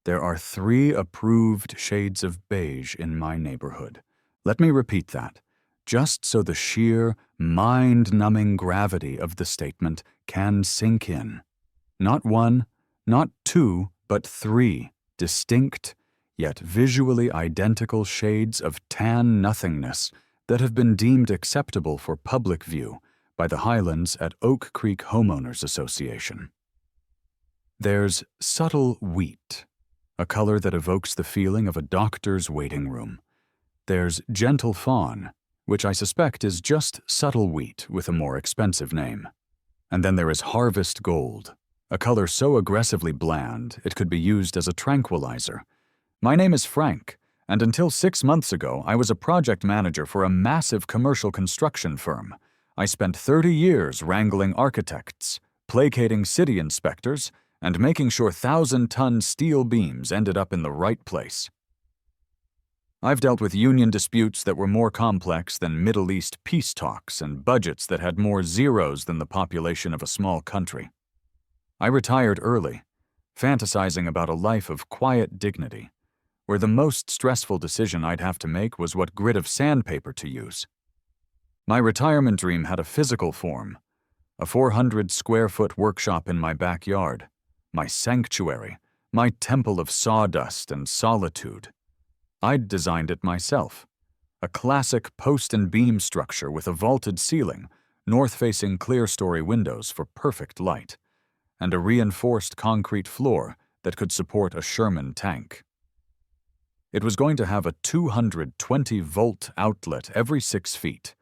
There are 3 approved shades of beige in my neighborhood. Let me repeat that, just so the sheer, mind-numbing gravity of the statement can sink in. Not 1, not 2, but 3 distinct, yet visually identical shades of tan nothingness that have been deemed acceptable for public view by the Highlands at Oak Creek Homeowners Association. There's subtle wheat, a color that evokes the feeling of a doctor's waiting room. There's gentle fawn, which I suspect is just subtle wheat with a more expensive name. And then there is harvest gold, a color so aggressively bland it could be used as a tranquilizer. My name is Frank, and until 6 months ago I was a project manager for a massive commercial construction firm. I spent 30 years wrangling architects, placating city inspectors, and making sure 1,000-ton steel beams ended up in the right place. I've dealt with union disputes that were more complex than Middle East peace talks and budgets that had more zeros than the population of a small country. I retired early, fantasizing about a life of quiet dignity, where the most stressful decision I'd have to make was what grit of sandpaper to use. My retirement dream had a physical form, a 400-square-foot workshop in my backyard, my sanctuary, my temple of sawdust and solitude. I'd designed it myself, a classic post and beam structure with a vaulted ceiling, north-facing clear-story windows for perfect light, and a reinforced concrete floor that could support a Sherman tank. It was going to have a 220-volt outlet every 6 feet,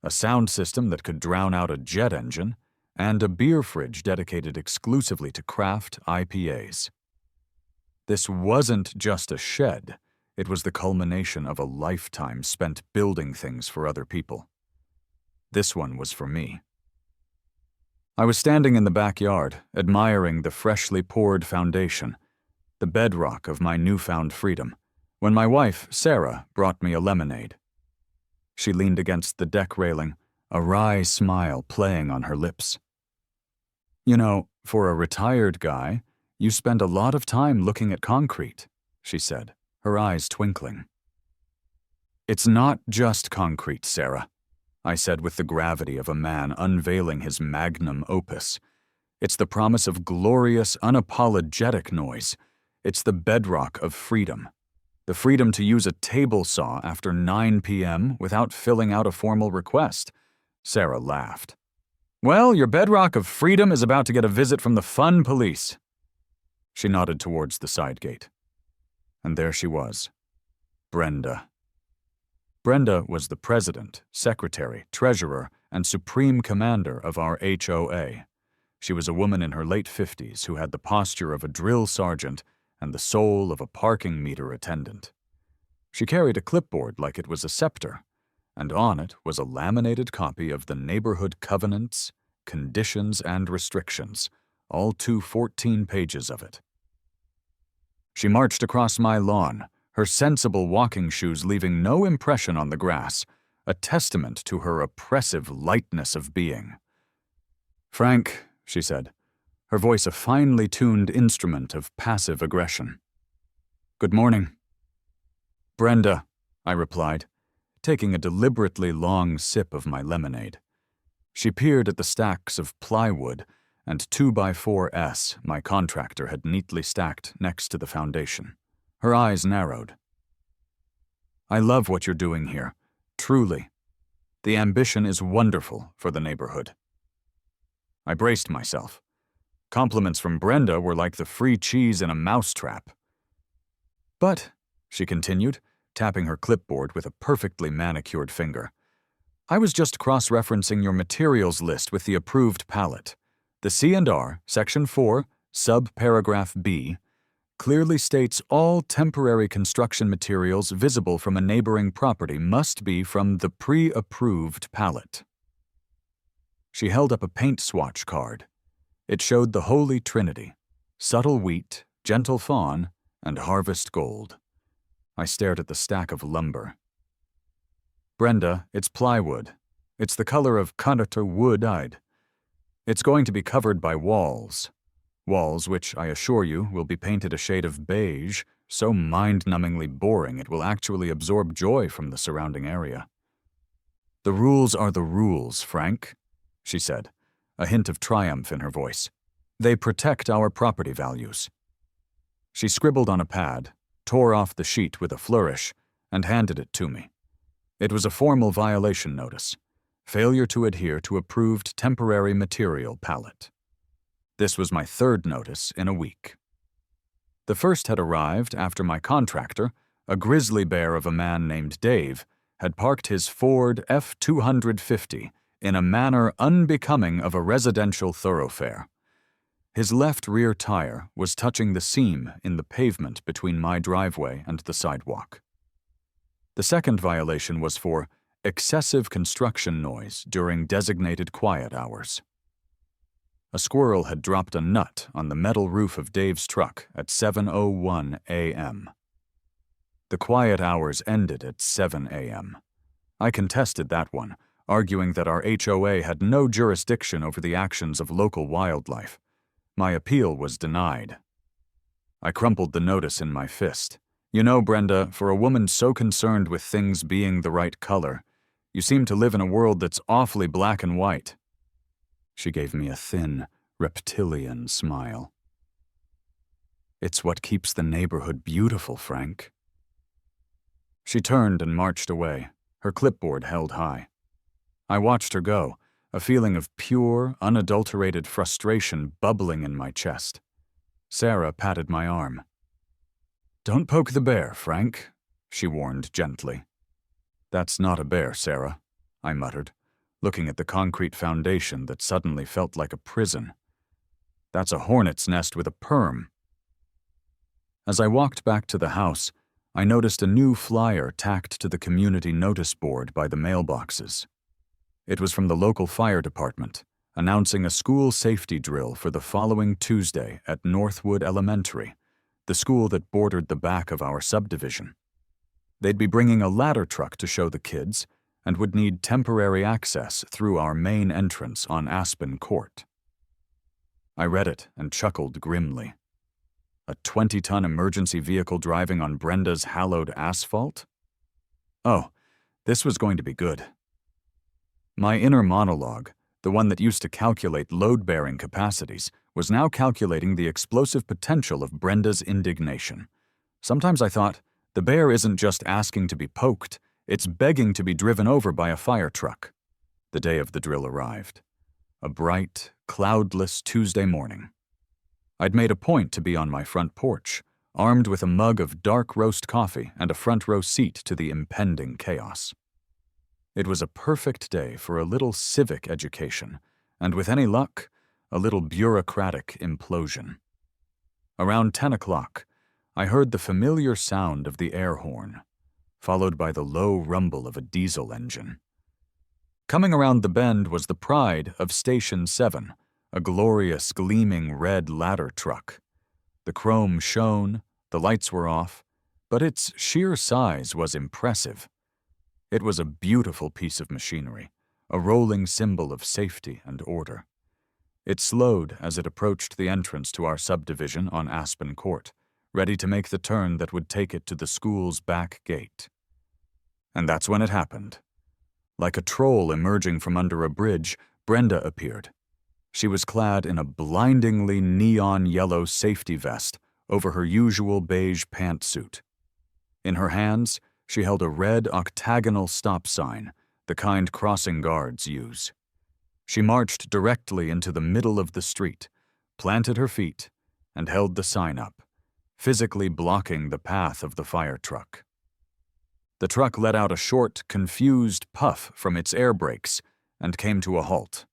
a sound system that could drown out a jet engine, and a beer fridge dedicated exclusively to craft IPAs. This wasn't just a shed, it was the culmination of a lifetime spent building things for other people. This one was for me. I was standing in the backyard, admiring the freshly poured foundation, the bedrock of my newfound freedom, when my wife, Sarah, brought me a lemonade. She leaned against the deck railing, a wry smile playing on her lips. "You know, for a retired guy, you spend a lot of time looking at concrete," she said, her eyes twinkling. "It's not just concrete, Sarah," I said with the gravity of a man unveiling his magnum opus. "It's the promise of glorious, unapologetic noise. It's the bedrock of freedom. The freedom to use a table saw after 9 p.m. without filling out a formal request." Sarah laughed. "Well, your bedrock of freedom is about to get a visit from the fun police." She nodded towards the side gate. And there she was, Brenda. Brenda was the president, secretary, treasurer, and supreme commander of our HOA. She was a woman in her late 50s who had the posture of a drill sergeant and the soul of a parking meter attendant. She carried a clipboard like it was a scepter, and on it was a laminated copy of the Neighborhood Covenants, Conditions, and Restrictions, all 14 pages of it. She marched across my lawn, her sensible walking shoes leaving no impression on the grass, a testament to her oppressive lightness of being. "Frank," she said, her voice a finely tuned instrument of passive aggression. "Good morning." "Brenda," I replied, taking a deliberately long sip of my lemonade. She peered at the stacks of plywood and 2x4S my contractor had neatly stacked next to the foundation. Her eyes narrowed. "I love what you're doing here, truly. The ambition is wonderful for the neighborhood." I braced myself. Compliments from Brenda were like the free cheese in a mousetrap. "But," she continued, tapping her clipboard with a perfectly manicured finger, "I was just cross-referencing your materials list with the approved palette. The C&R, Section 4, Sub-Paragraph B, clearly states all temporary construction materials visible from a neighboring property must be from the pre-approved palette." She held up a paint swatch card. It showed the Holy Trinity: subtle wheat, gentle fawn, and harvest gold. I stared at the stack of lumber. "Brenda, it's plywood. It's the color of Conator wood-eyed. It's going to be covered by walls. Walls which, I assure you, will be painted a shade of beige, so mind-numbingly boring it will actually absorb joy from the surrounding area. "The rules are the rules, Frank," she said, a hint of triumph in her voice. "They protect our property values." She scribbled on a pad, tore off the sheet with a flourish, and handed it to me. It was a formal violation notice. Failure to adhere to approved temporary material palette. This was my third notice in a week. The first had arrived after my contractor, a grizzly bear of a man named Dave, had parked his Ford F-250 in a manner unbecoming of a residential thoroughfare. His left rear tire was touching the seam in the pavement between my driveway and the sidewalk. The second violation was for excessive construction noise during designated quiet hours. A squirrel had dropped a nut on the metal roof of Dave's truck at 7:01 a.m. The quiet hours ended at 7 a.m. I contested that one, arguing that our HOA had no jurisdiction over the actions of local wildlife. My appeal was denied. I crumpled the notice in my fist. "You know, Brenda, for a woman so concerned with things being the right color, you seem to live in a world that's awfully black and white." She gave me a thin, reptilian smile. "It's what keeps the neighborhood beautiful, Frank." She turned and marched away, her clipboard held high. I watched her go, a feeling of pure, unadulterated frustration bubbling in my chest. Sarah patted my arm. "Don't poke the bear, Frank," she warned gently. "That's not a bear, Sarah," I muttered, looking at the concrete foundation that suddenly felt like a prison. "That's a hornet's nest with a perm." As I walked back to the house, I noticed a new flyer tacked to the community notice board by the mailboxes. It was from the local fire department, announcing a school safety drill for the following Tuesday at Northwood Elementary, the school that bordered the back of our subdivision. They'd be bringing a ladder truck to show the kids and would need temporary access through our main entrance on Aspen Court. I read it and chuckled grimly. A 20-ton emergency vehicle driving on Brenda's hallowed asphalt? Oh, this was going to be good. My inner monologue, the one that used to calculate load-bearing capacities, was now calculating the explosive potential of Brenda's indignation. Sometimes I thought, the bear isn't just asking to be poked, it's begging to be driven over by a fire truck. The day of the drill arrived. A bright, cloudless Tuesday morning. I'd made a point to be on my front porch, armed with a mug of dark roast coffee and a front row seat to the impending chaos. It was a perfect day for a little civic education, and with any luck, a little bureaucratic implosion. Around 10 o'clock, I heard the familiar sound of the air horn, followed by the low rumble of a diesel engine. Coming around the bend was the pride of Station 7, a glorious, gleaming red ladder truck. The chrome shone, the lights were off, but its sheer size was impressive. It was a beautiful piece of machinery, a rolling symbol of safety and order. It slowed as it approached the entrance to our subdivision on Aspen Court, ready to make the turn that would take it to the school's back gate. And that's when it happened. Like a troll emerging from under a bridge, Brenda appeared. She was clad in a blindingly neon yellow safety vest over her usual beige pantsuit. In her hands, she held a red octagonal stop sign, the kind crossing guards use. She marched directly into the middle of the street, planted her feet, and held the sign up, physically blocking the path of the fire truck. The truck let out a short, confused puff from its air brakes and came to a halt.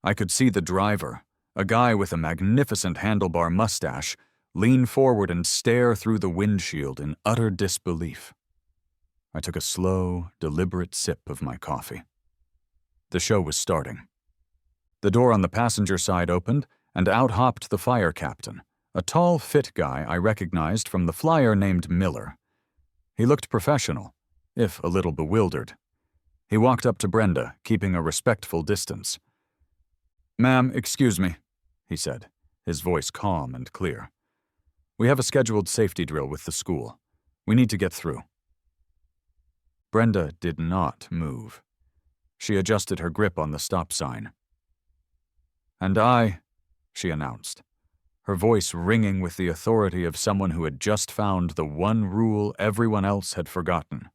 I could see the driver, a guy with a magnificent handlebar mustache, lean forward and stare through the windshield in utter disbelief. I took a slow, deliberate sip of my coffee. The show was starting. The door on the passenger side opened, and out hopped the fire captain, a tall, fit guy I recognized from the flyer named Miller. He looked professional, if a little bewildered. He walked up to Brenda, keeping a respectful distance. "Ma'am, excuse me," he said, his voice calm and clear. "We have a scheduled safety drill with the school. We need to get through." Brenda did not move. She adjusted her grip on the stop sign. "And I," she announced, her voice ringing with the authority of someone who had just found the one rule everyone else had forgotten,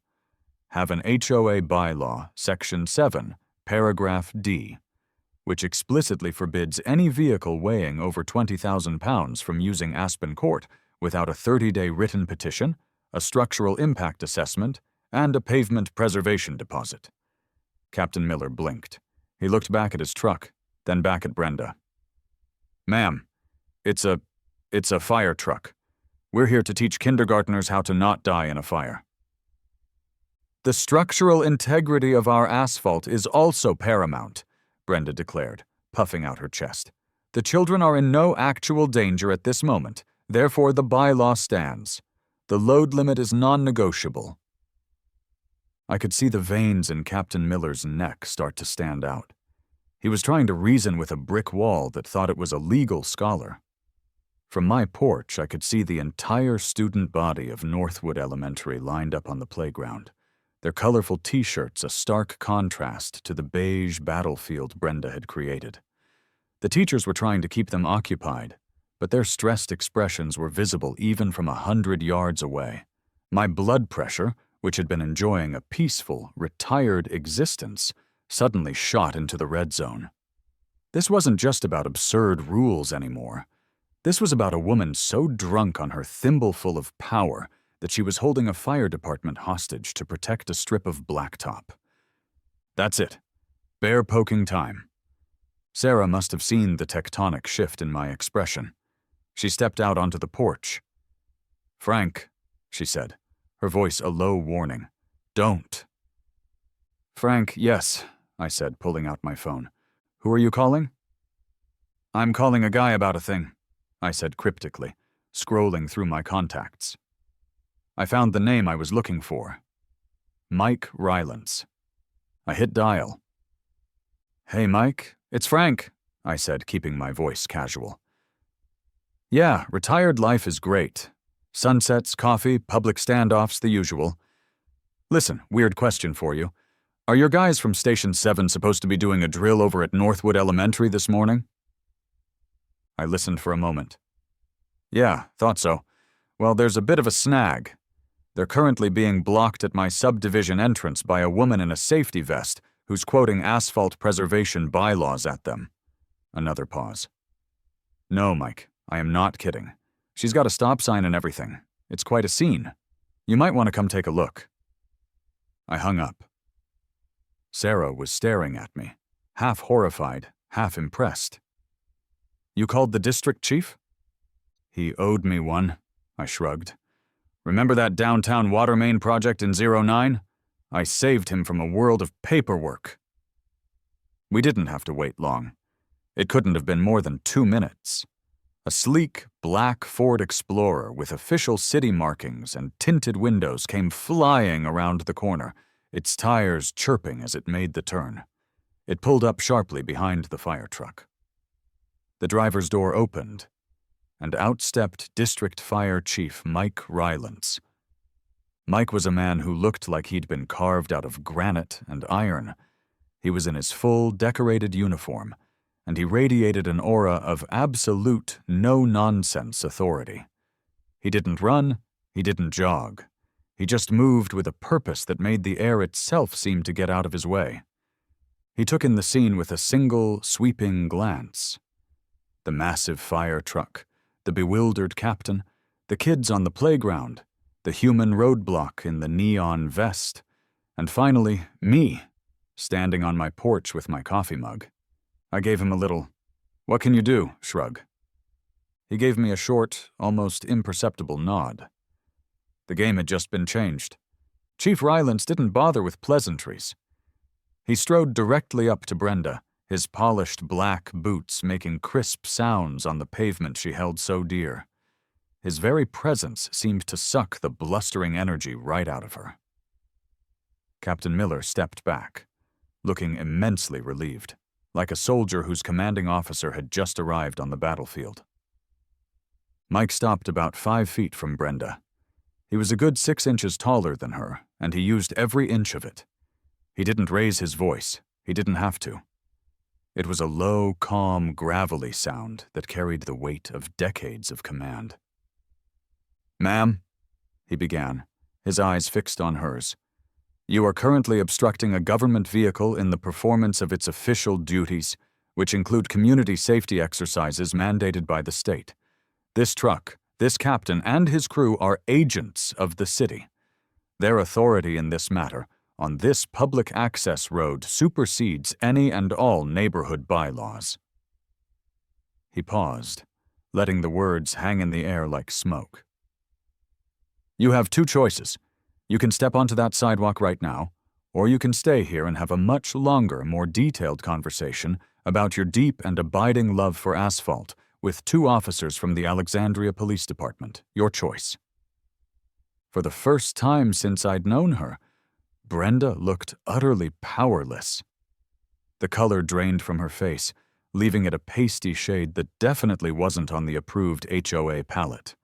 "have an HOA bylaw, Section 7, Paragraph D, which explicitly forbids any vehicle weighing over 20,000 pounds from using Aspen Court without a 30-day written petition, a structural impact assessment, and a pavement preservation deposit." Captain Miller blinked. He looked back at his truck, then back at Brenda. "Ma'am, it's a fire truck. We're here to teach kindergartners how to not die in a fire." "The structural integrity of our asphalt is also paramount," Brenda declared, puffing out her chest. "The children are in no actual danger at this moment, therefore the bylaw stands. The load limit is non-negotiable." I could see the veins in Captain Miller's neck start to stand out. He was trying to reason with a brick wall that thought it was a legal scholar. From my porch, I could see the entire student body of Northwood Elementary lined up on the playground, their colorful T-shirts a stark contrast to the beige battlefield Brenda had created. The teachers were trying to keep them occupied, but their stressed expressions were visible even from 100 yards away. My blood pressure, which had been enjoying a peaceful, retired existence, suddenly shot into the red zone. This wasn't just about absurd rules anymore. This was about a woman so drunk on her thimbleful of power that she was holding a fire department hostage to protect a strip of blacktop. That's it. Bear-poking time. Sarah must have seen the tectonic shift in my expression. She stepped out onto the porch. "Frank," she said, her voice a low warning. "Don't." "Frank, yes," I said, pulling out my phone. "Who are you calling?" "I'm calling a guy about a thing," I said cryptically, scrolling through my contacts. I found the name I was looking for. Mike Ryland. I hit dial. "Hey, Mike, it's Frank," I said, keeping my voice casual. "Yeah, retired life is great. Sunsets, coffee, public standoffs, the usual. Listen, weird question for you. Are your guys from Station 7 supposed to be doing a drill over at Northwood Elementary this morning?" I listened for a moment. "Yeah, thought so. Well, there's a bit of a snag. They're currently being blocked at my subdivision entrance by a woman in a safety vest who's quoting asphalt preservation bylaws at them." Another pause. "No, Mike, I am not kidding. She's got a stop sign and everything. It's quite a scene. You might want to come take a look." I hung up. Sarah was staring at me, half horrified, half impressed. "You called the district chief?" "He owed me one," I shrugged. "Remember that downtown water main project in 09? I saved him from a world of paperwork." We didn't have to wait long. It couldn't have been more than 2 minutes. A sleek, black Ford Explorer with official city markings and tinted windows came flying around the corner, its tires chirping as it made the turn. It pulled up sharply behind the fire truck. The driver's door opened, and out stepped District Fire Chief Mike Ryland. Mike was a man who looked like he'd been carved out of granite and iron. He was in his full, decorated uniform, and he radiated an aura of absolute, no-nonsense authority. He didn't run, he didn't jog. He just moved with a purpose that made the air itself seem to get out of his way. He took in the scene with a single, sweeping glance. The massive fire truck, the bewildered captain, the kids on the playground, the human roadblock in the neon vest, and finally, me, standing on my porch with my coffee mug. I gave him a little, "What can you do?" shrug. He gave me a short, almost imperceptible nod. The game had just been changed. Chief Ryland didn't bother with pleasantries. He strode directly up to Brenda, his polished black boots making crisp sounds on the pavement she held so dear. His very presence seemed to suck the blustering energy right out of her. Captain Miller stepped back, looking immensely relieved, like a soldier whose commanding officer had just arrived on the battlefield. Mike stopped about 5 feet from Brenda. He was a good 6 inches taller than her, and he used every inch of it. He didn't raise his voice. He didn't have to. It was a low, calm, gravelly sound that carried the weight of decades of command. "Ma'am," he began, his eyes fixed on hers, "you are currently obstructing a government vehicle in the performance of its official duties, which include community safety exercises mandated by the state. This truck, this captain, and his crew are agents of the city. Their authority in this matter, on this public access road, supersedes any and all neighborhood bylaws." He paused, letting the words hang in the air like smoke. "You have 2 choices. You can step onto that sidewalk right now, or you can stay here and have a much longer, more detailed conversation about your deep and abiding love for asphalt with 2 officers from the Alexandria Police Department. Your choice." For the first time since I'd known her, Brenda looked utterly powerless. The color drained from her face, leaving it a pasty shade that definitely wasn't on the approved HOA palette.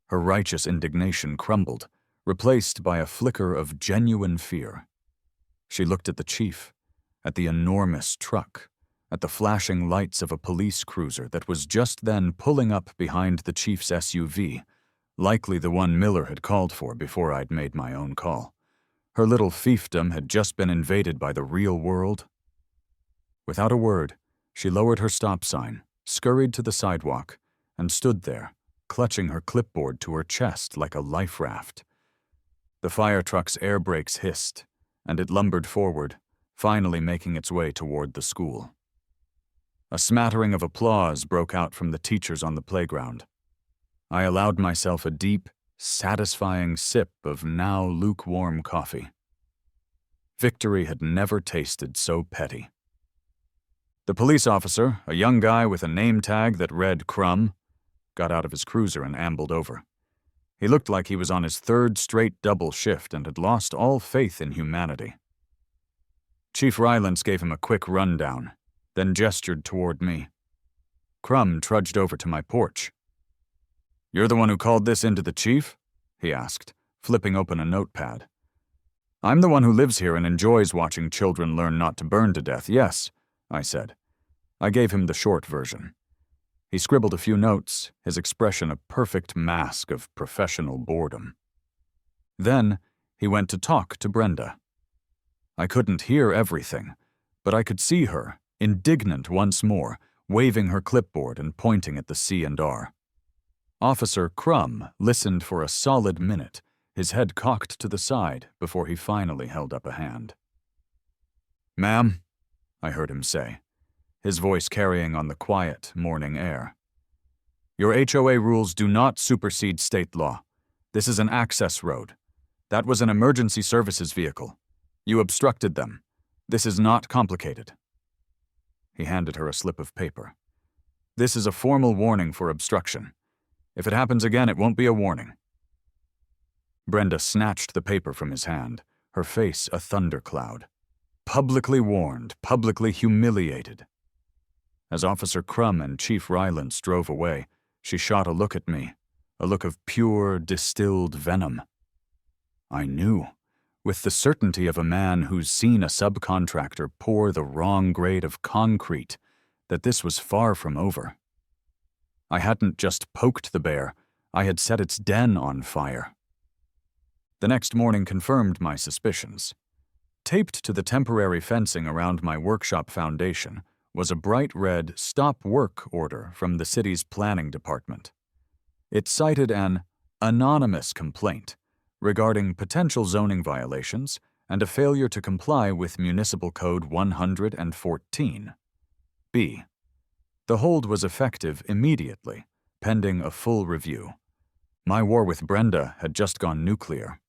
Her righteous indignation crumbled, replaced by a flicker of genuine fear. She looked at the chief, at the enormous truck, at the flashing lights of a police cruiser that was just then pulling up behind the chief's SUV, likely the one Miller had called for before I'd made my own call. Her little fiefdom had just been invaded by the real world. Without a word, she lowered her stop sign, scurried to the sidewalk, and stood there, clutching her clipboard to her chest like a life raft. The fire truck's air brakes hissed, and it lumbered forward, finally making its way toward the school. A smattering of applause broke out from the teachers on the playground. I allowed myself a deep, satisfying sip of now lukewarm coffee. Victory had never tasted so petty. The police officer, a young guy with a name tag that read Crumb, got out of his cruiser and ambled over. He looked like he was on his 3rd straight double shift and had lost all faith in humanity. Chief Ryland gave him a quick rundown, then gestured toward me. Crumb trudged over to my porch. "You're the one who called this in to the chief?" he asked, flipping open a notepad. "I'm the one who lives here and enjoys watching children learn not to burn to death, yes," I said. I gave him the short version. He scribbled a few notes, his expression a perfect mask of professional boredom. Then he went to talk to Brenda. I couldn't hear everything, but I could see her, indignant once more, waving her clipboard and pointing at the C&R. Officer Crumb listened for a solid minute, his head cocked to the side before he finally held up a hand. "Ma'am," I heard him say, his voice carrying on the quiet morning air, "your HOA rules do not supersede state law. This is an access road. That was an emergency services vehicle. You obstructed them. This is not complicated." He handed her a slip of paper. "This is a formal warning for obstruction. If it happens again, it won't be a warning." Brenda snatched the paper from his hand, her face a thundercloud. Publicly warned, publicly humiliated. As Officer Crumb and Chief Ryland drove away, she shot a look at me, a look of pure, distilled venom. I knew, with the certainty of a man who's seen a subcontractor pour the wrong grade of concrete, that this was far from over. I hadn't just poked the bear, I had set its den on fire. The next morning confirmed my suspicions. Taped to the temporary fencing around my workshop foundation was a bright red stop work order from the city's planning department. It cited an anonymous complaint regarding potential zoning violations and a failure to comply with Municipal Code 114. B. The hold was effective immediately, pending a full review. My war with Brenda had just gone nuclear.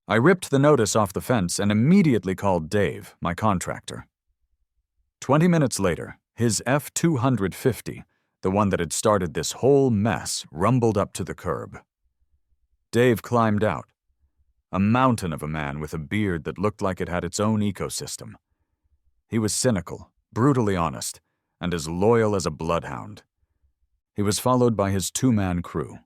I ripped the notice off the fence and immediately called Dave, my contractor. 20 minutes later, his F-250, the one that had started this whole mess, rumbled up to the curb. Dave climbed out, a mountain of a man with a beard that looked like it had its own ecosystem. He was cynical, brutally honest, and as loyal as a bloodhound. He was followed by his two-man crew.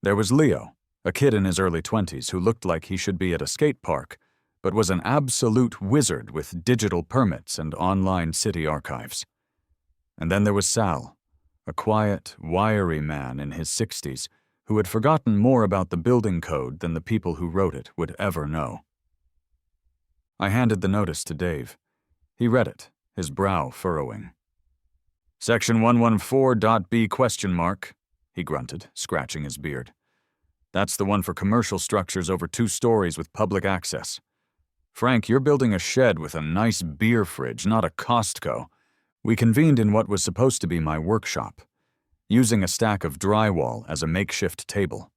There was Leo, a kid in his early 20s who looked like he should be at a skate park, but was an absolute wizard with digital permits and online city archives. And then there was Sal, a quiet, wiry man in his 60s who had forgotten more about the building code than the people who wrote it would ever know. I handed the notice to Dave. He read it, his brow furrowing. Section 114.B ? He grunted, scratching his beard. That's the one for commercial structures over 2 stories with public access. Frank, you're building a shed with a nice beer fridge, not a Costco. We convened in what was supposed to be my workshop, using a stack of drywall as a makeshift table.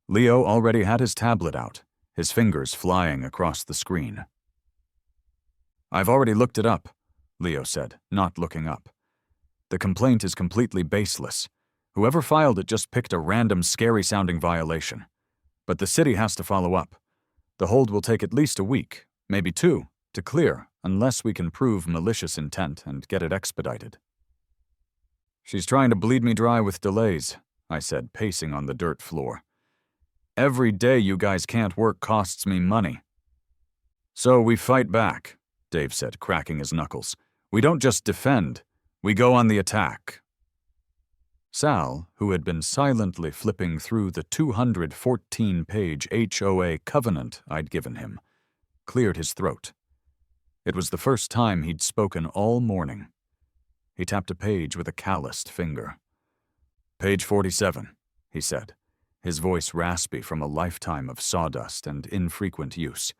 Leo already had his tablet out, his fingers flying across the screen. I've already looked it up, Leo said, not looking up. The complaint is completely baseless. Whoever filed it just picked a random scary-sounding violation. But the city has to follow up. The hold will take at least a week, maybe 2, to clear, unless we can prove malicious intent and get it expedited. She's trying to bleed me dry with delays, I said, pacing on the dirt floor. Every day you guys can't work costs me money. So we fight back, Dave said, cracking his knuckles. We don't just defend, we go on the attack. Sal, who had been silently flipping through the 214-page HOA covenant I'd given him, cleared his throat. It was the first time he'd spoken all morning. He tapped a page with a calloused finger. Page 47, he said, his voice raspy from a lifetime of sawdust and infrequent use.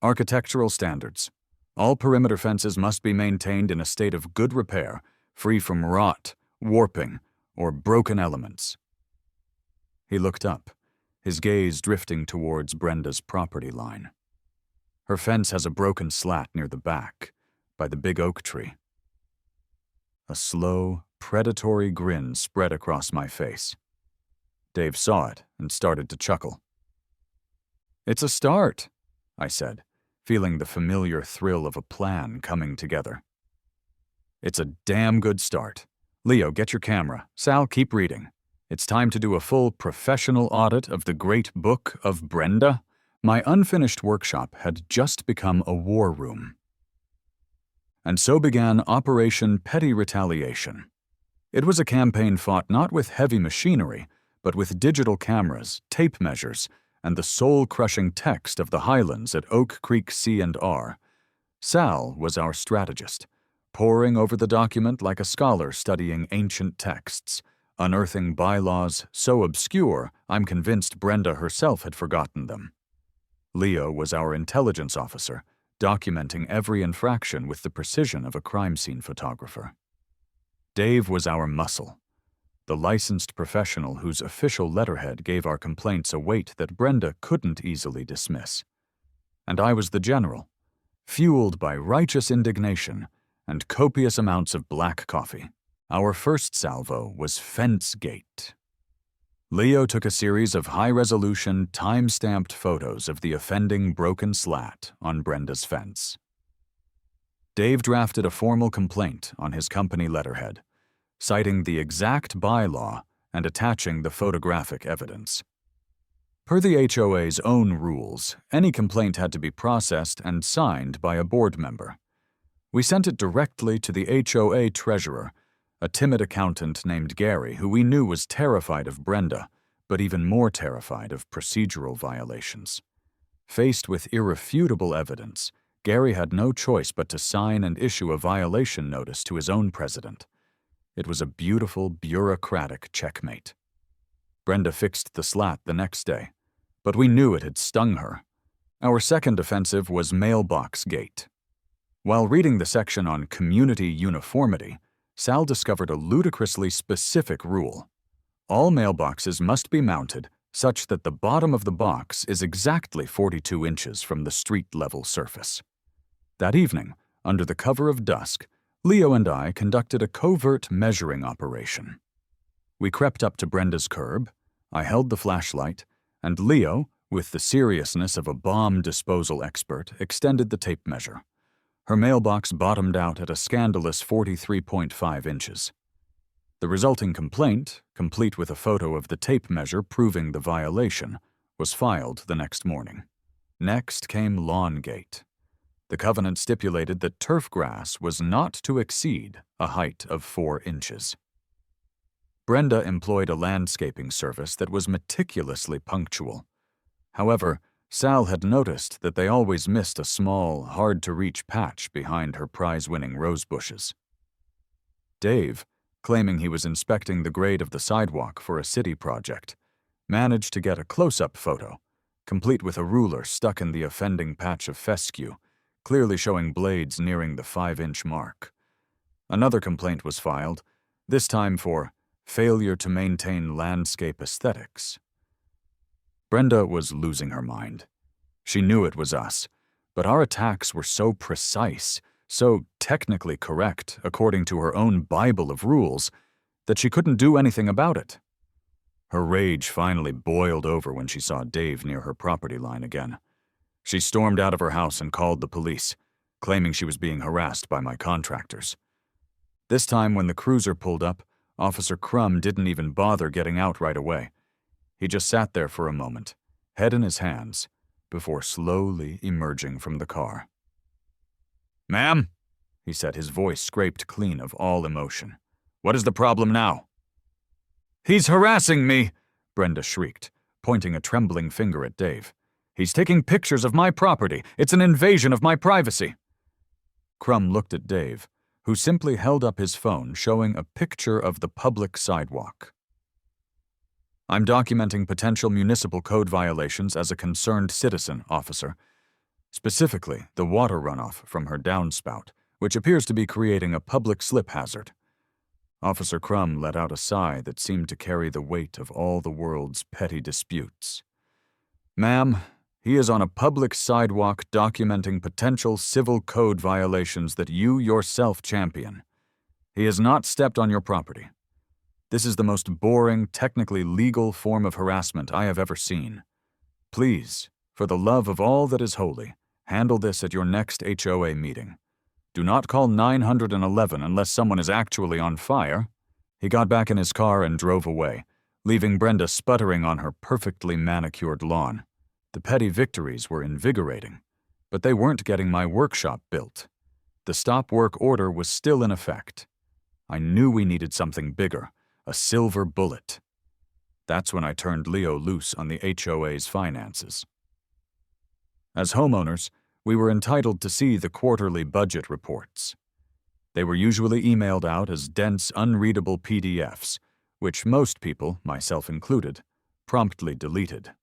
Architectural standards. All perimeter fences must be maintained in a state of good repair, free from rot, warping, or broken elements. He looked up, his gaze drifting towards Brenda's property line. Her fence has a broken slat near the back, by the big oak tree. A slow, predatory grin spread across my face. Dave saw it and started to chuckle. It's a start, I said, feeling the familiar thrill of a plan coming together. It's a damn good start. Leo, get your camera. Sal, keep reading. It's time to do a full professional audit of the great book of Brenda. My unfinished workshop had just become a war room. And so began Operation Petty Retaliation. It was a campaign fought not with heavy machinery, but with digital cameras, tape measures, and the soul-crushing text of the Highlands at Oak Creek C&R. Sal was our strategist, poring over the document like a scholar studying ancient texts, unearthing bylaws so obscure I'm convinced Brenda herself had forgotten them. Leo was our intelligence officer, documenting every infraction with the precision of a crime scene photographer. Dave was our muscle, the licensed professional whose official letterhead gave our complaints a weight that Brenda couldn't easily dismiss. And I was the general, fueled by righteous indignation and copious amounts of black coffee. Our first salvo was Fencegate. Leo took a series of high-resolution, time-stamped photos of the offending broken slat on Brenda's fence. Dave drafted a formal complaint on his company letterhead, citing the exact bylaw and attaching the photographic evidence. Per the HOA's own rules, any complaint had to be processed and signed by a board member. We sent it directly to the HOA treasurer, a timid accountant named Gary who we knew was terrified of Brenda, but even more terrified of procedural violations. Faced with irrefutable evidence, Gary had no choice but to sign and issue a violation notice to his own president. It was a beautiful, bureaucratic checkmate. Brenda fixed the slat the next day, but we knew it had stung her. Our second offensive was Mailbox Gate. While reading the section on community uniformity, Sal discovered a ludicrously specific rule. All mailboxes must be mounted such that the bottom of the box is exactly 42 inches from the street-level surface. That evening, under the cover of dusk, Leo and I conducted a covert measuring operation. We crept up to Brenda's curb, I held the flashlight, and Leo, with the seriousness of a bomb disposal expert, extended the tape measure. Her mailbox bottomed out at a scandalous 43.5 inches. The resulting complaint, complete with a photo of the tape measure proving the violation, was filed the next morning. Next came lawn gate. The covenant stipulated that turf grass was not to exceed a height of 4 inches. Brenda employed a landscaping service that was meticulously punctual. However, Sal had noticed that they always missed a small, hard-to-reach patch behind her prize-winning rose bushes. Dave, claiming he was inspecting the grade of the sidewalk for a city project, managed to get a close-up photo, complete with a ruler stuck in the offending patch of fescue, clearly showing blades nearing the 5-inch mark. Another complaint was filed, this time for failure to maintain landscape aesthetics. Brenda was losing her mind. She knew it was us, but our attacks were so precise, so technically correct according to her own Bible of rules, that she couldn't do anything about it. Her rage finally boiled over when she saw Dave near her property line again. She stormed out of her house and called the police, claiming she was being harassed by my contractors. This time when the cruiser pulled up, Officer Crum didn't even bother getting out right away. He just sat there for a moment, head in his hands, before slowly emerging from the car. "Ma'am," he said, his voice scraped clean of all emotion. "What is the problem now?" "He's harassing me," Brenda shrieked, pointing a trembling finger at Dave. "He's taking pictures of my property. It's an invasion of my privacy." Crum looked at Dave, who simply held up his phone showing a picture of the public sidewalk. "I'm documenting potential municipal code violations as a concerned citizen, officer. Specifically, the water runoff from her downspout, which appears to be creating a public slip hazard." Officer Crum let out a sigh that seemed to carry the weight of all the world's petty disputes. "Ma'am, he is on a public sidewalk documenting potential civil code violations that you yourself champion. He has not stepped on your property. This is the most boring, technically legal form of harassment I have ever seen. Please, for the love of all that is holy, handle this at your next HOA meeting. Do not call 911 unless someone is actually on fire." He got back in his car and drove away, leaving Brenda sputtering on her perfectly manicured lawn. The petty victories were invigorating, but they weren't getting my workshop built. The stop work order was still in effect. I knew we needed something bigger, a silver bullet. That's when I turned Leo loose on the HOA's finances. As homeowners, we were entitled to see the quarterly budget reports. They were usually emailed out as dense, unreadable PDFs, which most people, myself included, promptly deleted.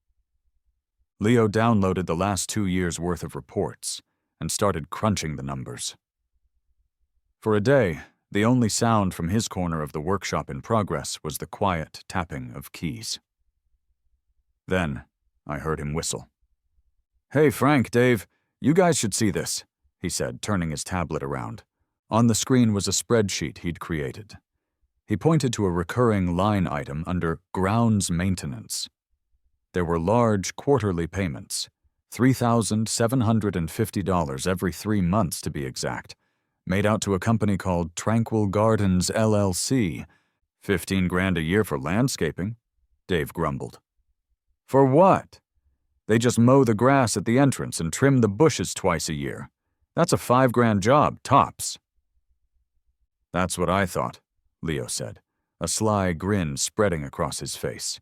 Leo downloaded the last 2 years' worth of reports and started crunching the numbers. For a day, the only sound from his corner of the workshop in progress was the quiet tapping of keys. Then, I heard him whistle. "Hey, Frank, Dave, you guys should see this," he said, turning his tablet around. On the screen was a spreadsheet he'd created. He pointed to a recurring line item under grounds maintenance. There were large quarterly payments, $3,750 every 3 months to be exact, made out to a company called Tranquil Gardens LLC. 15 grand a year for landscaping, Dave grumbled. "For what? They just mow the grass at the entrance and trim the bushes twice a year. That's a 5 grand job, tops." "That's what I thought," Leo said, a sly grin spreading across his face.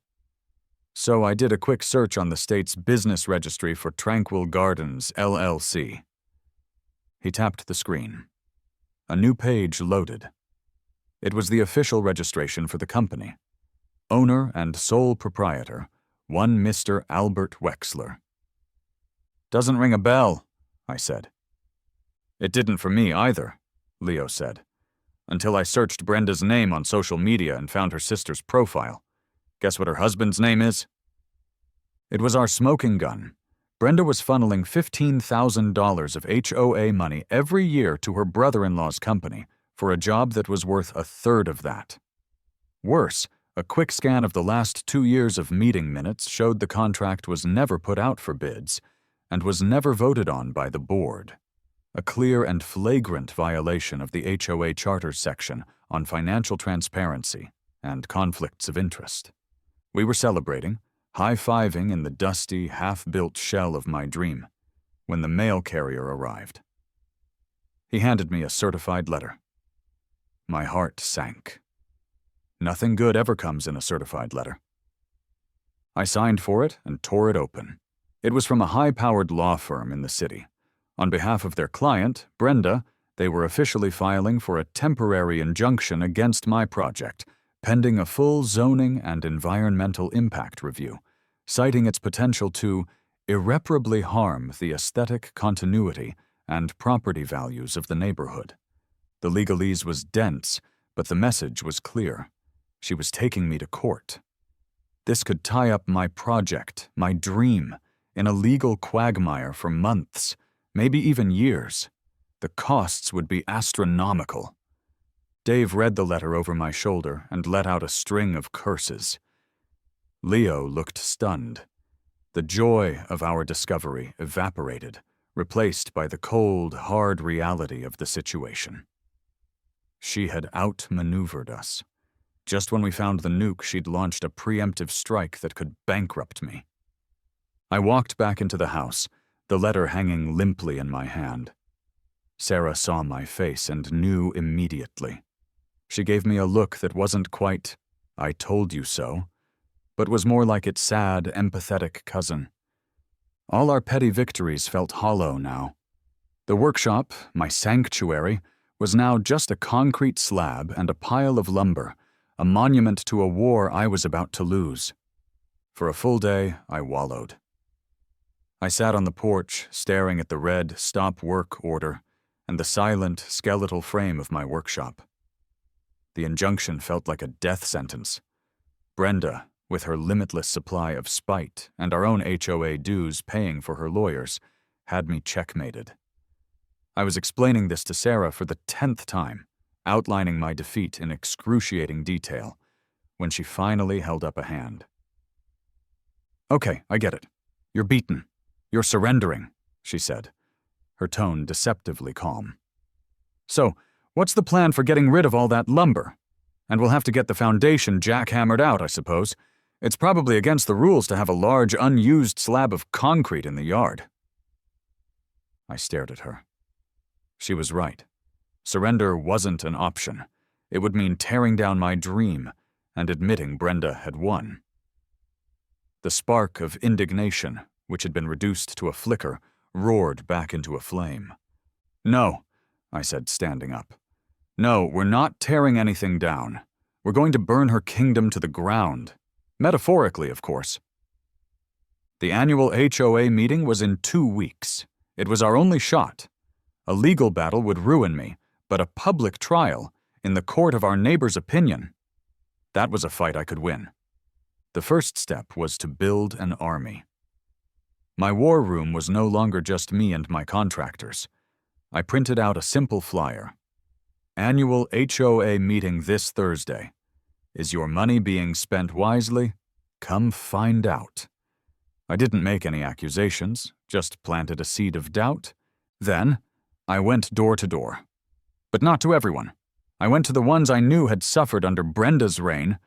"So I did a quick search on the state's business registry for Tranquil Gardens LLC." He tapped the screen. A new page loaded. It was the official registration for the company. Owner and sole proprietor, one Mr. Albert Wexler. "Doesn't ring a bell," I said. "It didn't for me either," Leo said, "until I searched Brenda's name on social media and found her sister's profile. Guess what her husband's name is?" It was our smoking gun. Brenda was funneling $15,000 of HOA money every year to her brother-in-law's company for a job that was worth a third of that. Worse, a quick scan of the last 2 years of meeting minutes showed the contract was never put out for bids and was never voted on by the board. a clear and flagrant violation of the HOA Charter's section on financial transparency and conflicts of interest. We were celebrating, high-fiving in the dusty, half-built shell of my dream, when the mail carrier arrived. He handed me a certified letter. My heart sank. Nothing good ever comes in a certified letter. I signed for it and tore it open. It was from a high-powered law firm in the city. On behalf of their client, Brenda, they were officially filing for a temporary injunction against my project, pending a full zoning and environmental impact review, citing its potential to irreparably harm the aesthetic continuity and property values of the neighborhood. The legalese was dense, but the message was clear. She was taking me to court. This could tie up my project, my dream, in a legal quagmire for months, maybe even years. The costs would be astronomical. Dave read the letter over my shoulder and let out a string of curses. Leo looked stunned. The joy of our discovery evaporated, replaced by the cold, hard reality of the situation. She had outmaneuvered us. Just when we found the nuke, she'd launched a preemptive strike that could bankrupt me. I walked back into the house, the letter hanging limply in my hand. Sarah saw my face and knew immediately. She gave me a look that wasn't quite, "I told you so," but was more like its sad, empathetic cousin. All our petty victories felt hollow now. The workshop, my sanctuary, was now just a concrete slab and a pile of lumber, a monument to a war I was about to lose. For a full day, I wallowed. I sat on the porch, staring at the red stop work order and the silent, skeletal frame of my workshop. The injunction felt like a death sentence. Brenda, with her limitless supply of spite and our own HOA dues paying for her lawyers, had me checkmated. I was explaining this to Sarah for the 10th time, outlining my defeat in excruciating detail, when she finally held up a hand. "Okay, I get it. You're beaten. You're surrendering," she said, her tone deceptively calm. "So, what's the plan for getting rid of all that lumber? And we'll have to get the foundation jackhammered out, I suppose. It's probably against the rules to have a large, unused slab of concrete in the yard." I stared at her. She was right. Surrender wasn't an option. It would mean tearing down my dream and admitting Brenda had won. The spark of indignation, which had been reduced to a flicker, roared back into a flame. "No," I said, standing up. "No, we're not tearing anything down. We're going to burn her kingdom to the ground. Metaphorically, of course." The annual HOA meeting was in 2 weeks. It was our only shot. A legal battle would ruin me, but a public trial, in the court of our neighbor's opinion, that was a fight I could win. The first step was to build an army. My war room was no longer just me and my contractors. I printed out a simple flyer. "Annual HOA meeting this Thursday. Is your money being spent wisely? Come find out." I didn't make any accusations, just planted a seed of doubt. Then, I went door to door. But not to everyone. I went to the ones I knew had suffered under Brenda's reign.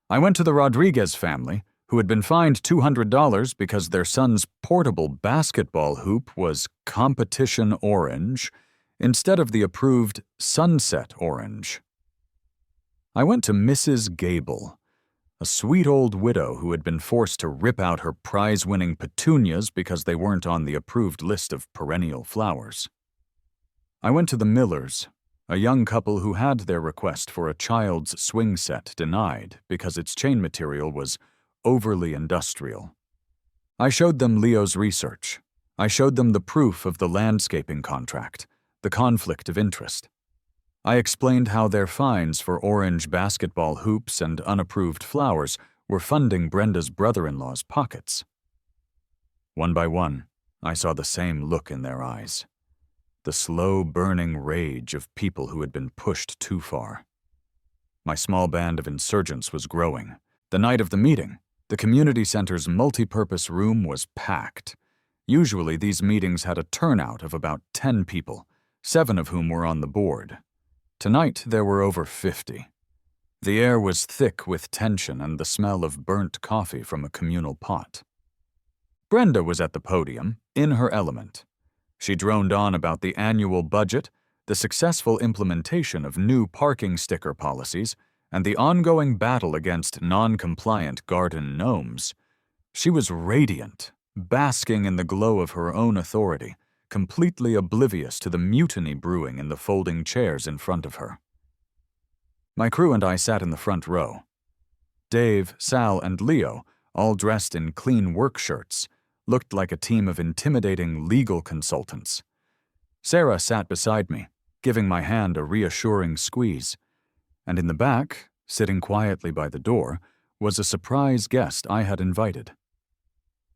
I went to the Rodriguez family, who had been fined $200 because their son's portable basketball hoop was competition orange instead of the approved sunset orange. I went to Mrs. Gable, a sweet old widow who had been forced to rip out her prize-winning petunias because they weren't on the approved list of perennial flowers. I went to the Millers, a young couple who had their request for a child's swing set denied because its chain material was overly industrial. I showed them Leo's research. I showed them the proof of the landscaping contract, the conflict of interest. I explained how their fines for orange basketball hoops and unapproved flowers were funding Brenda's brother-in-law's pockets. One by one, I saw the same look in their eyes. The slow burning rage of people who had been pushed too far. My small band of insurgents was growing. The night of the meeting, the community center's multi-purpose room was packed. Usually these meetings had a turnout of about 10 people, 7 of whom were on the board. Tonight there were over 50. The air was thick with tension and the smell of burnt coffee from a communal pot. Brenda was at the podium, in her element. She droned on about the annual budget, the successful implementation of new parking sticker policies, and the ongoing battle against non-compliant garden gnomes. She was radiant, basking in the glow of her own authority, completely oblivious to the mutiny brewing in the folding chairs in front of her. My crew and I sat in the front row. Dave, Sal, and Leo, all dressed in clean work shirts, looked like a team of intimidating legal consultants. Sarah sat beside me, giving my hand a reassuring squeeze, and in the back, sitting quietly by the door, was a surprise guest I had invited.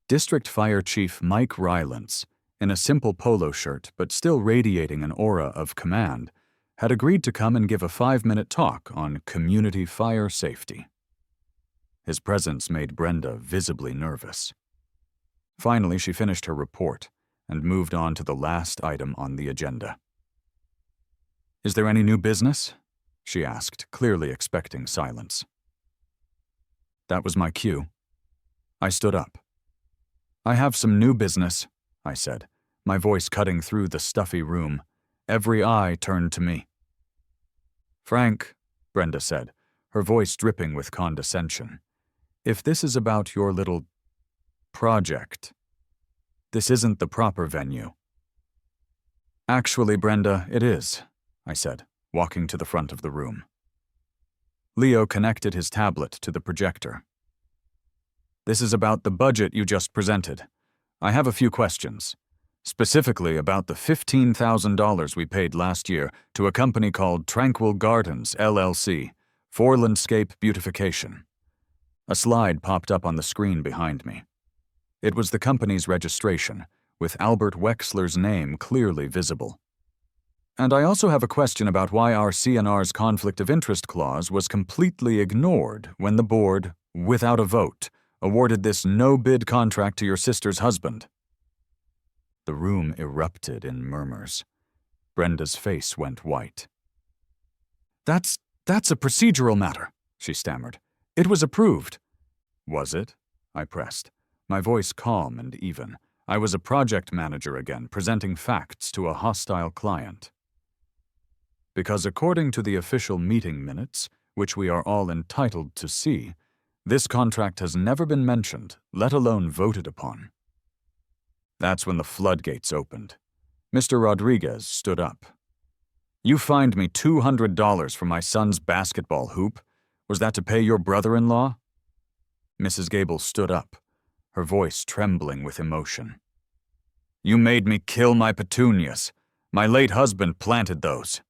District Fire Chief Mike Ryland, in a simple polo shirt but still radiating an aura of command, had agreed to come and give a 5-minute talk on community fire safety. His presence made Brenda visibly nervous. Finally, she finished her report and moved on to the last item on the agenda. "Is there any new business?" she asked, clearly expecting silence. That was my cue. I stood up. "I have some new business," I said, my voice cutting through the stuffy room. Every eye turned to me. "Frank," Brenda said, her voice dripping with condescension, "if this is about your little project, this isn't the proper venue." "Actually, Brenda, it is," I said, walking to the front of the room. Leo connected his tablet to the projector. "This is about the budget you just presented. I have a few questions, specifically about the $15,000 we paid last year to a company called Tranquil Gardens, LLC, for landscape beautification." A slide popped up on the screen behind me. It was the company's registration, with Albert Wexler's name clearly visible. "And I also have a question about why our CNR's conflict of interest clause was completely ignored when the board, without a vote, awarded this no-bid contract to your sister's husband." The room erupted in murmurs. Brenda's face went white. That's a procedural matter," she stammered. "It was approved." "Was it?" I pressed, my voice calm and even. I was a project manager again, presenting facts to a hostile client. "Because according to the official meeting minutes, which we are all entitled to see, this contract has never been mentioned, let alone voted upon." That's when the floodgates opened. Mr. Rodriguez stood up. "You fined me $200 for my son's basketball hoop. Was that to pay your brother-in-law?" Mrs. Gable stood up, her voice trembling with emotion. "You made me kill my petunias. My late husband planted those."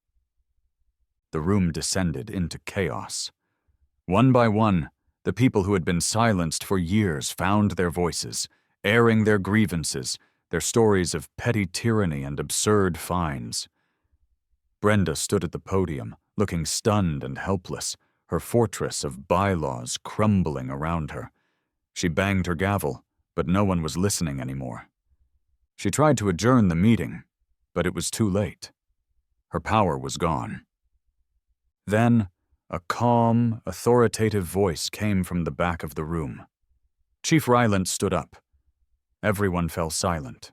The room descended into chaos. One by one, the people who had been silenced for years found their voices, airing their grievances, their stories of petty tyranny and absurd fines. Brenda stood at the podium, looking stunned and helpless, her fortress of bylaws crumbling around her. She banged her gavel, but no one was listening anymore. She tried to adjourn the meeting, but it was too late. Her power was gone. Then, a calm, authoritative voice came from the back of the room. Chief Ryland stood up. Everyone fell silent.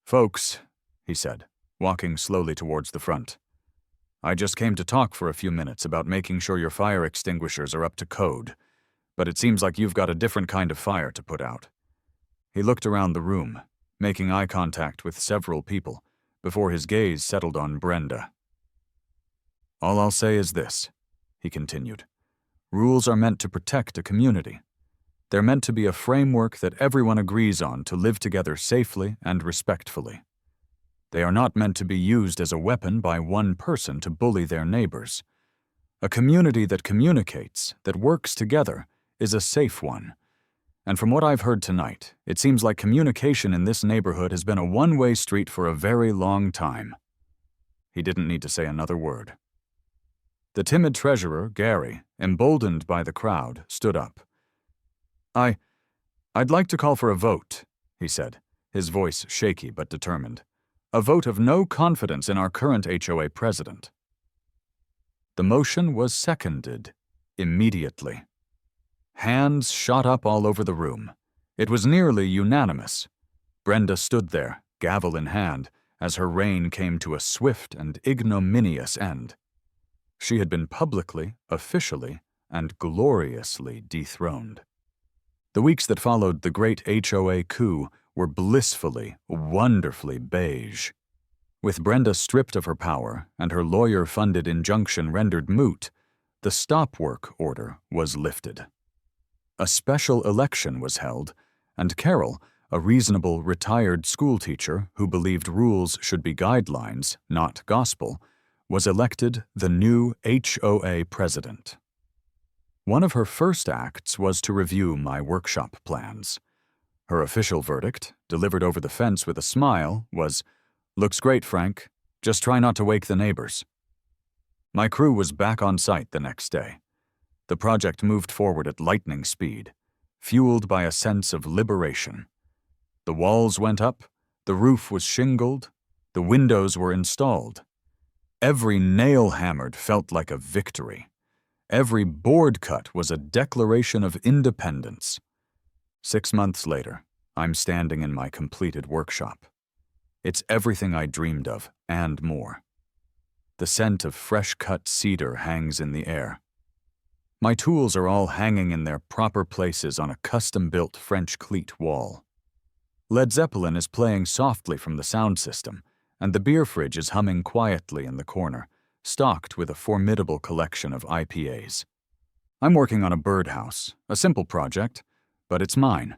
"Folks," he said, walking slowly towards the front, "I just came to talk for a few minutes about making sure your fire extinguishers are up to code, but it seems like you've got a different kind of fire to put out." He looked around the room, making eye contact with several people, before his gaze settled on Brenda. "All I'll say is this," he continued. "Rules are meant to protect a community. They're meant to be a framework that everyone agrees on to live together safely and respectfully. They are not meant to be used as a weapon by one person to bully their neighbors. A community that communicates, that works together, is a safe one. And from what I've heard tonight, it seems like communication in this neighborhood has been a one-way street for a very long time." He didn't need to say another word. The timid treasurer, Gary, emboldened by the crowd, stood up. I'd like to call for a vote," he said, his voice shaky but determined, a vote of no confidence in our current HOA president. The motion was seconded immediately. Hands shot up all over the room. It was nearly unanimous. Brenda stood there, gavel in hand, as her reign came to a swift and ignominious end. She had been publicly, officially, and gloriously dethroned. The weeks that followed the great HOA coup were blissfully, wonderfully beige. With Brenda stripped of her power and her lawyer-funded injunction rendered moot, the stop work order was lifted. A special election was held, and Carol, a reasonable retired schoolteacher who believed rules should be guidelines, not gospel, was elected the new HOA president. One of her first acts was to review my workshop plans. Her official verdict, delivered over the fence with a smile, was, "Looks great, Frank. Just try not to wake the neighbors." My crew was back on site the next day. The project moved forward at lightning speed, fueled by a sense of liberation. The walls went up, the roof was shingled, the windows were installed. Every nail hammered felt like a victory. Every board cut was a declaration of independence. 6 months later, I'm standing in my completed workshop. It's everything I dreamed of, and more. The scent of fresh-cut cedar hangs in the air. My tools are all hanging in their proper places on a custom-built French cleat wall. Led Zeppelin is playing softly from the sound system, and the beer fridge is humming quietly in the corner, stocked with a formidable collection of IPAs. I'm working on a birdhouse, a simple project, but it's mine.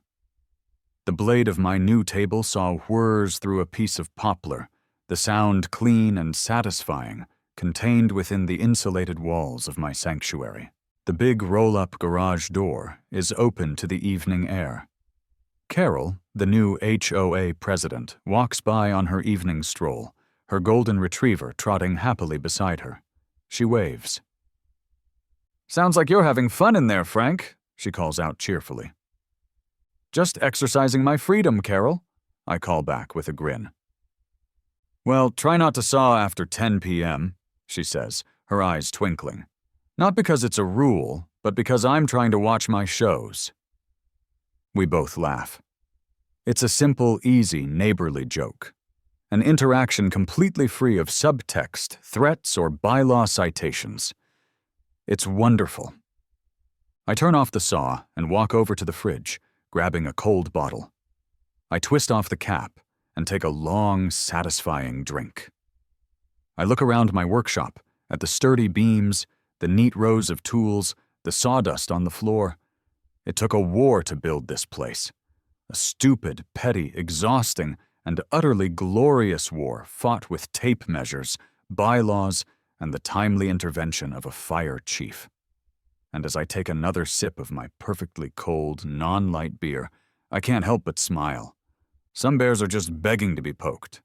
The blade of my new table saw whirs through a piece of poplar, the sound clean and satisfying, contained within the insulated walls of my sanctuary. The big roll-up garage door is open to the evening air. Carol, the new HOA president, walks by on her evening stroll, her golden retriever trotting happily beside her. She waves. "Sounds like you're having fun in there, Frank," she calls out cheerfully. "Just exercising my freedom, Carol," I call back with a grin. "Well, try not to saw after 10 p.m., she says, her eyes twinkling. "Not because it's a rule, but because I'm trying to watch my shows." We both laugh. It's a simple, easy, neighborly joke. An interaction completely free of subtext, threats, or bylaw citations. It's wonderful. I turn off the saw and walk over to the fridge, grabbing a cold bottle. I twist off the cap and take a long, satisfying drink. I look around my workshop at the sturdy beams, the neat rows of tools, the sawdust on the floor. It took a war to build this place. A stupid, petty, exhausting, and utterly glorious war fought with tape measures, bylaws, and the timely intervention of a fire chief. And as I take another sip of my perfectly cold, non-light beer, I can't help but smile. Some bears are just begging to be poked,